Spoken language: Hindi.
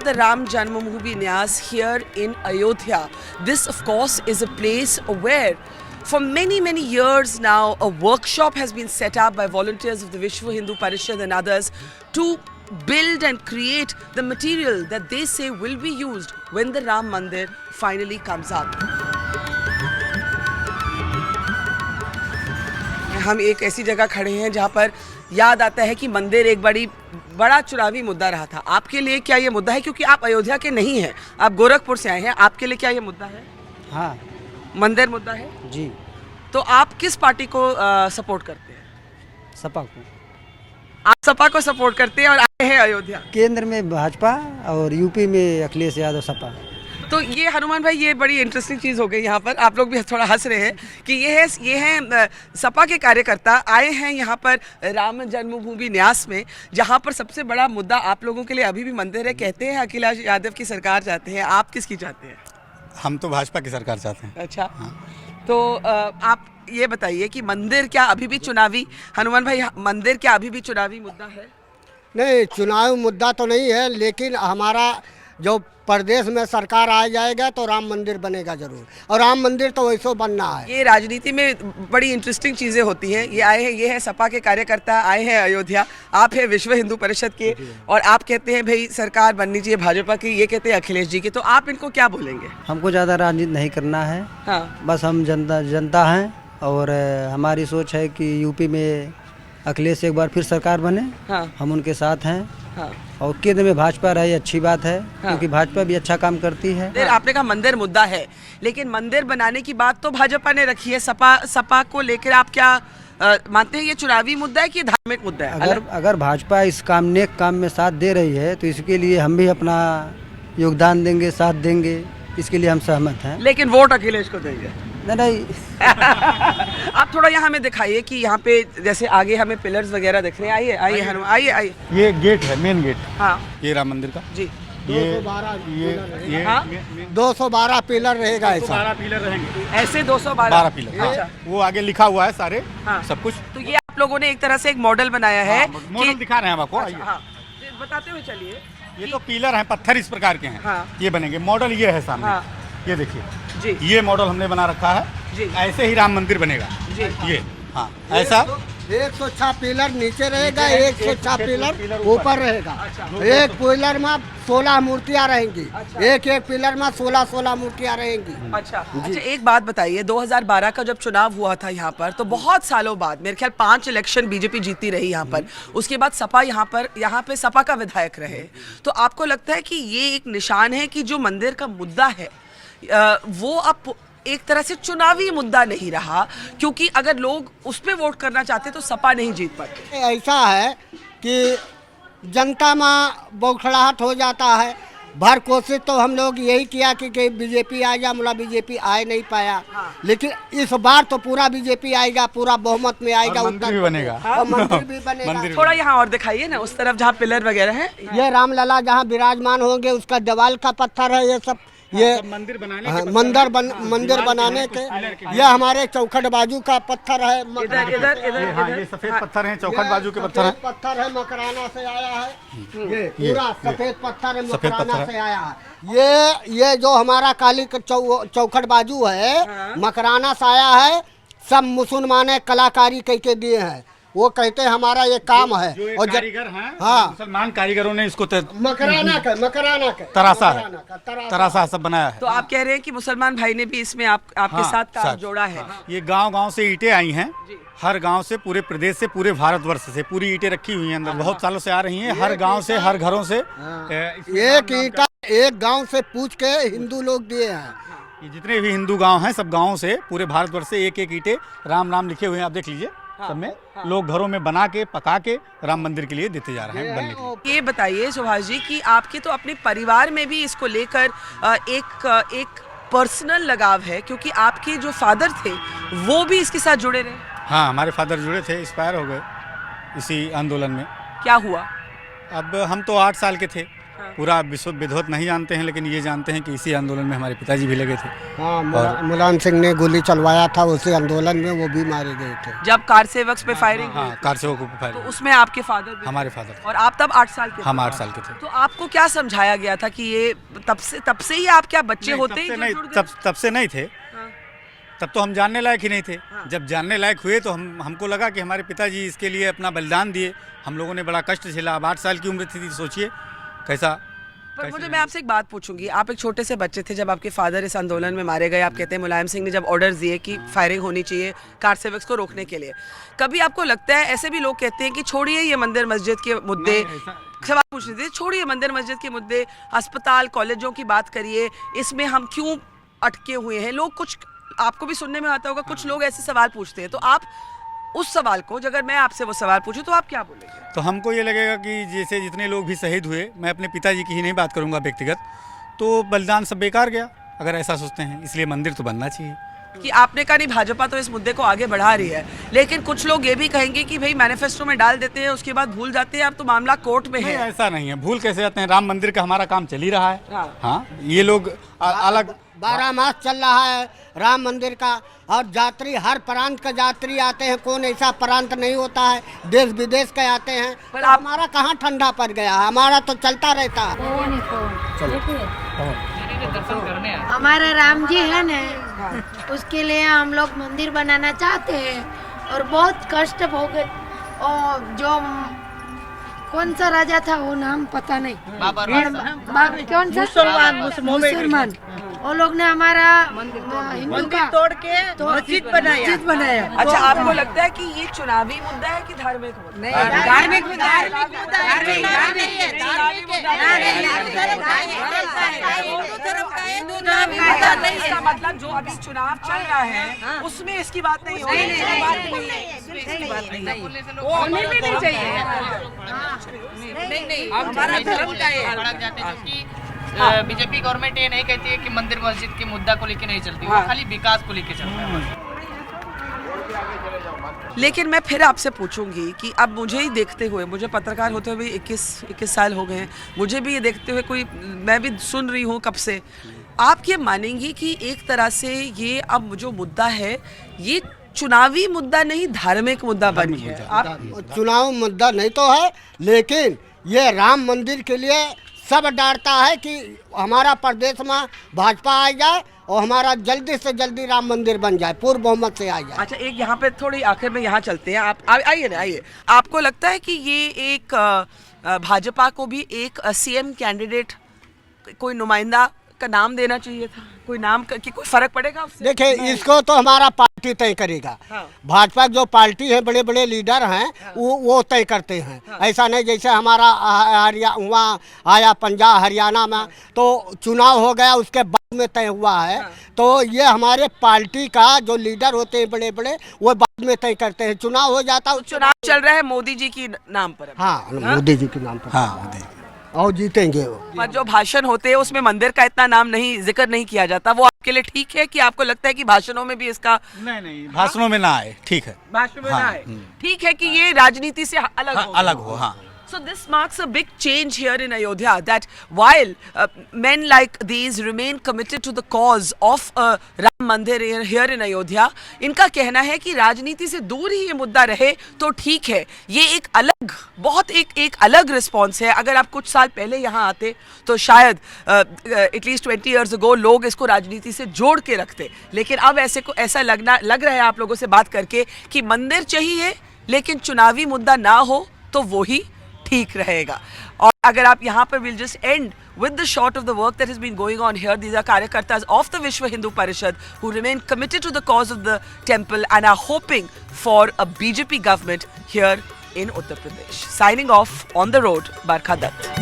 the Ram Janmabhoomi Nyas here in Ayodhya. This of course is a place where for many years now a workshop has been set up by volunteers of the Vishwa Hindu Parishad and others to build and create the material that they say will be used when the Ram Mandir finally comes up. हम एक ऐसी जगह खड़े हैं जहाँ पर याद आता है कि मंदिर एक बड़ा चुनावी मुद्दा रहा था। आपके लिए क्या ये मुद्दा है? क्योंकि आप अयोध्या के नहीं हैं, आप गोरखपुर से आए हैं, आपके लिए क्या ये मुद्दा है? हाँ, मंदिर मुद्दा है जी। तो आप किस पार्टी को सपोर्ट करते हैं? सपा को। आप सपा को सपोर्ट करते हैं और आए हैं अयोध्या। केंद्र में भाजपा और यूपी में अखिलेश यादव सपा। तो ये हनुमान भाई, ये बड़ी इंटरेस्टिंग चीज़ हो गई यहाँ पर। आप लोग भी थोड़ा हंस रहे हैं कि ये है सपा के कार्यकर्ता आए हैं यहाँ पर राम जन्मभूमि न्यास में, जहाँ पर सबसे बड़ा मुद्दा आप लोगों के लिए अभी भी मंदिर है। कहते हैं अखिलेश यादव की सरकार चाहते हैं, आप किसकी चाहते हैं? हम तो भाजपा की सरकार चाहते हैं। अच्छा, तो आप ये बताइए कि मंदिर क्या अभी भी चुनावी, हनुमान भाई मंदिर क्या अभी भी चुनावी मुद्दा है? नहीं, चुनावी मुद्दा तो नहीं है, लेकिन हमारा जो प्रदेश में सरकार आ जाएगा तो राम मंदिर बनेगा जरूर, और राम मंदिर तो वैसे बनना है। ये राजनीति में बड़ी इंटरेस्टिंग चीज़ें होती हैं। ये आए हैं, ये है सपा के कार्यकर्ता आए हैं अयोध्या, आप है विश्व हिंदू परिषद के, और आप कहते हैं भाई सरकार बननी चाहिए भाजपा की, ये कहते हैं अखिलेश जी की। तो आप इनको क्या बोलेंगे? हमको ज़्यादा राजनीति नहीं करना है। हाँ, बस हम जनता हैं, और हमारी सोच है कि यूपी में अखिलेश एक बार फिर सरकार बने। हाँ, हम उनके साथ हैं। हाँ, और केंद्र में भाजपा रही, अच्छी बात है। क्योंकि भाजपा भी अच्छा काम करती है। आपने कहा मंदिर मुद्दा है, लेकिन मंदिर बनाने की बात तो भाजपा ने रखी है। सपा को लेकर आप क्या मानते हैं? ये चुनावी मुद्दा है कि धार्मिक मुद्दा है? अगर भाजपा इस नेक काम में साथ दे रही है तो इसके लिए हम भी अपना योगदान देंगे, साथ देंगे, इसके लिए हम सहमत हैं। लेकिन वोट अखिलेश को देंगे? नहीं। आप थोड़ा यहाँ हमें दिखाइए कि यहाँ पे जैसे आगे हमें पिलर्स वगैरह दिख रहे हैं। आइए हनुमान, आइए। ये गेट है, मेन गेट। हाँ, ये राम मंदिर का जी। ये 212 पिलर रहेगा। ऐसा 212 पिलर रहेंगे, ऐसे 212 पिलर। अच्छा। हाँ, वो आगे लिखा हुआ है सारे। हाँ, सब कुछ। तो ये आप लोगों ने एक तरह से एक मॉडल बनाया है। मॉडल दिखा रहे हैं हम आपको। अच्छा, हाँ, बताते हुए चलिए। ये तो पिलर हैं, पत्थर इस प्रकार के हैं। हाँ, ये बनेंगे। मॉडल ये है सामने। हाँ, ये देखिए जी, ये मॉडल हमने बना रखा है जी। ऐसे ही राम मंदिर बनेगा जी। ये। हाँ, ऐसा 106 पिलर नीचे रहेगा, 106 पिलर ऊपर रहेगा। एक पिलर में 16 मूर्तियाँ रहेंगी। एक पिलर में 16 मूर्तियाँ रहेंगी। अच्छा, एक बात बताइए, 2012 का जब चुनाव हुआ था यहाँ पर, तो बहुत सालों बाद, मेरे ख्याल 5 इलेक्शन बीजेपी जीती रही यहाँ पर, उसके बाद सपा यहाँ पे सपा का विधायक रहे। तो आपको लगता है कि ये एक निशान है कि जो मंदिर का मुद्दा है वो अब एक तरह से चुनावी मुद्दा नहीं रहा, क्योंकि अगर लोग उस पे वोट करना चाहते तो सपा नहीं जीत पाते? ऐसा है कि जनता में बौखलाहट हो जाता है। भर कोशिश तो हम लोग यही किया कि बीजेपी आ जाए, मुला बीजेपी आए नहीं पाया। हाँ। लेकिन इस बार तो पूरा बीजेपी आएगा, पूरा बहुमत में आएगा। मंदिर भी बनेगा। और मंदिर भी बनेगा। थोड़ा यहाँ और दिखाइए ना, उस तरफ जहाँ पिलर वगैरह है। ये रामलला जहाँ विराजमान होंगे उसका दीवाल का पत्थर है। ये सब ये मंदिर बनाने मंदिर बनाने के ये हमारे चौखट बाजू का पत्थर है। इधर ये सफेद पत्थर हैं, चौखट बाजू के पत्थर हैं। पत्थर है, मकराना से आया है। ये पूरा सफेद पत्थर है, मकराना से आया है। ये जो हमारा काली चौखट बाजू है, मकराना से आया है। सब मुसलमान कलाकारी करके दिए हैं। वो कहते हैं हमारा ये काम है। जो और कारीगर हैं, हाँ, मुसलमान कारीगरों ने इसको मकराना का तरासा सब बनाया है। तो आप कह रहे हैं कि मुसलमान भाई ने भी इसमें आपके साथ काम जोड़ा है? ये गांव से ईंटें आई हैं। हर गांव से, पूरे प्रदेश से, पूरे भारतवर्ष से पूरी ईंटें रखी हुई हैं अंदर। बहुत सालों से आ रही हैं। हर गांव से, हर घरों से एक ईंटा एक गांव से पूछ के हिंदू लोग दिए हैं। ये जितने भी हिंदू गांव हैं, सब गांवों से, पूरे भारतवर्ष से एक ईंटें राम लिखे हुए हैं। आप देख लीजिए। सब में लोग घरों में बना के, पका के राम मंदिर के लिए देते जा रहे हैं बनने के लिए। ये बताइए सुभाष जी कि आपके तो अपने परिवार में भी इसको लेकर एक पर्सनल लगाव है, क्योंकि आपके जो फादर थे वो भी इसके साथ जुड़े रहे। हाँ, हमारे फादर जुड़े थे, एक्सपायर हो गए इसी आंदोलन में। क्या हुआ? अब हम तो 8 साल के थे पूरा विश्व विधवत नहीं जानते हैं, लेकिन ये जानते हैं कि इसी आंदोलन में हमारे पिताजी भी लगे थे। हाँ, मुलायम सिंह ने गोली चलवाया था, उसी आंदोलन में वो भी मारे गए थे। जब कार सेवक पे फायरिंग हुई, हाँ, कार सेवकों पे तो फायरिंग, उसमें आपके फादर भी हमारे फादर, और आप तब 8 साल के थे। हम 8 साल के थे। तो आपको क्या समझाया गया था कि ये तब से ही आप क्या बच्चे होते ही नहीं, जुड़ गए? तब से नहीं थे। हाँ। तब तो हम जानने लायक ही नहीं थे। हाँ। जब जानने लायक हुए तो हमको लगा कि हमारे पिताजी इसके लिए अपना बलिदान दिए, हम लोगों ने बड़ा कष्ट झेला। अब 8 साल की उम्र थी, सोचिए कैसा। पर मुझे, मैं आपसे एक बात पूछूंगी, आप एक छोटे से बच्चे थे जब आपके फादर इस आंदोलन में मारे गए। आप कहते हैं मुलायम सिंह ने जब ऑर्डर्स दिए कि फायरिंग होनी चाहिए कार सेवक्स को रोकने के लिए, कभी आपको लगता है, ऐसे भी लोग कहते हैं कि छोड़िए ये मंदिर मस्जिद के मुद्दे, सवाल पूछ रहे थे, छोड़िए मंदिर मस्जिद के मुद्दे, अस्पताल कॉलेजों की बात करिए, इसमें हम क्यों अटके हुए हैं? लोग, कुछ आपको भी सुनने में आता होगा, कुछ लोग ऐसे सवाल पूछते हैं, तो आप उस सवाल को, अगर मैं आपसे वो सवाल पूछूं तो आप क्या बोलेंगे? तो हमको ये लगेगा कि जैसे जितने लोग भी शहीद हुए, मैं अपने पिताजी की ही नहीं बात करूंगा व्यक्तिगत, तो बलिदान सब बेकार गया अगर ऐसा सोचते हैं। इसलिए मंदिर तो बनना चाहिए। कि आपने कहा नहीं भाजपा तो इस मुद्दे को आगे बढ़ा रही है, लेकिन कुछ लोग ये भी कहेंगे कि भाई मैनिफेस्टो में डाल देते हैं, उसके बाद भूल जाते हैं, अब तो मामला कोर्ट में नहीं, है। ऐसा नहीं है, भूल कैसे जाते हैं? राम मंदिर का हमारा काम चल ही रहा है। हाँ। हाँ, ये लोग अलग 12 मास चल रहा है राम मंदिर का, और यात्री हर प्रांत का यात्री आते हैं, कौन ऐसा प्रांत नहीं होता है, देश विदेश के आते हैं। पर तो आप- हमारा कहाँ ठंडा पड़ गया? हमारा तो चलता रहता है। हमारा राम जी है ना, उसके लिए हम लोग मंदिर बनाना चाहते हैं, और बहुत कष्ट हो गए। और जो कौन सा राजा था वो नाम पता नहीं, कौन सा मुसलमान, वो लोग ने हमारा हिंदू का तोड़ के मस्जिद बनाया। अच्छा, आपको लगता है कि ये चुनावी मुद्दा है कि धार्मिक मुद्दा? धार्मिक इसका मतलब जो अभी चुनाव चल रहा है उसमें इसकी बात नहीं हो रही होने भी नहीं चाहिए। हमारा धर्म का है। बीजेपी गवर्नमेंट ये नहीं कहती है कि मंदिर मस्जिद के मुद्दा को लेके नहीं चलती, वो खाली विकास को लेके चलती है। लेकिन मैं फिर आपसे पूछूंगी कि अब मुझे ही देखते हुए, मुझे पत्रकार होते हुए 21 साल हो गए हैं, मुझे भी ये देखते हुए कोई, मैं भी सुन रही हूँ कब से, आप ये मानेंगी कि एक तरह से ये अब जो मुद्दा है ये चुनावी मुद्दा नहीं, धार्मिक मुद्दा बन गया है? आप चुनाव मुद्दा नहीं तो है, लेकिन ये राम मंदिर के लिए सब डरता है कि हमारा प्रदेश में भाजपा आ जाए और हमारा जल्दी से जल्दी राम मंदिर बन जाए, पूर्ण बहुमत से आ जाए। अच्छा, एक यहाँ पे थोड़ी आखिर में यहाँ चलते हैं, आप आइए ना, आइए। आपको लगता है कि ये एक भाजपा को भी एक सीएम कैंडिडेट, कोई नुमाइंदा का नाम देना चाहिए था? कोई नाम कि कोई फर्क पड़ेगा उससे? देखिए, इसको तो हमारा पार्टी तय करेगा। हाँ। भाजपा जो पार्टी है, बड़े बड़े लीडर हैं, वो तय करते हैं। ऐसा नहीं जैसे हमारा वहाँ आया पंजाब हरियाणा में तो चुनाव हो गया, उसके बाद में तय हुआ है। तो ये हमारे पार्टी का जो लीडर होते हैं बड़े बड़े, वो बाद में तय करते हैं। चुनाव हो जाता है, चुनाव चल रहा है मोदी जी की नाम पर अभी। हाँ, मोदी जी के नाम पर। हाँ, और जीतेंगे वो। पर जो भाषण होते हैं उसमें मंदिर का इतना नाम नहीं, जिक्र नहीं किया जाता, वो आपके लिए ठीक है कि आपको लगता है कि भाषणों में भी इसका, नहीं, भाषणों में ना आए, ठीक है, भाषण में हाँ, ना आए, ठीक है कि ये राजनीति से अलग हाँ, हो? अलग हो। हाँ, So this marks a big change here in Ayodhya, that while men like these remain committed to the cause of Ram Mandir here in Ayodhya, इनका कहना है कि राजनीति से दूर ही ये मुद्दा रहे तो ठीक है। ये एक अलग, बहुत एक अलग रिस्पॉन्स है। अगर आप कुछ साल पहले यहाँ आते तो शायद एटलीस्ट 20 years ago लोग इसको राजनीति से जोड़ के रखते, लेकिन अब ऐसा लग रहा है आप लोगों से बात करके कि मंदिर चाहिए लेकिन चुनावी मुद्दा ना हो तो वो ही ठीक रहेगा। और अगर आप यहाँ पर, will just and with the shot of the work that has been going on here. These are Karyakartas of the Vishwa Hindu Parishad who remain committed to the cause of the temple and are hoping for a BJP government here in Uttar Pradesh. Signing off, on the road, Barkha Dutt.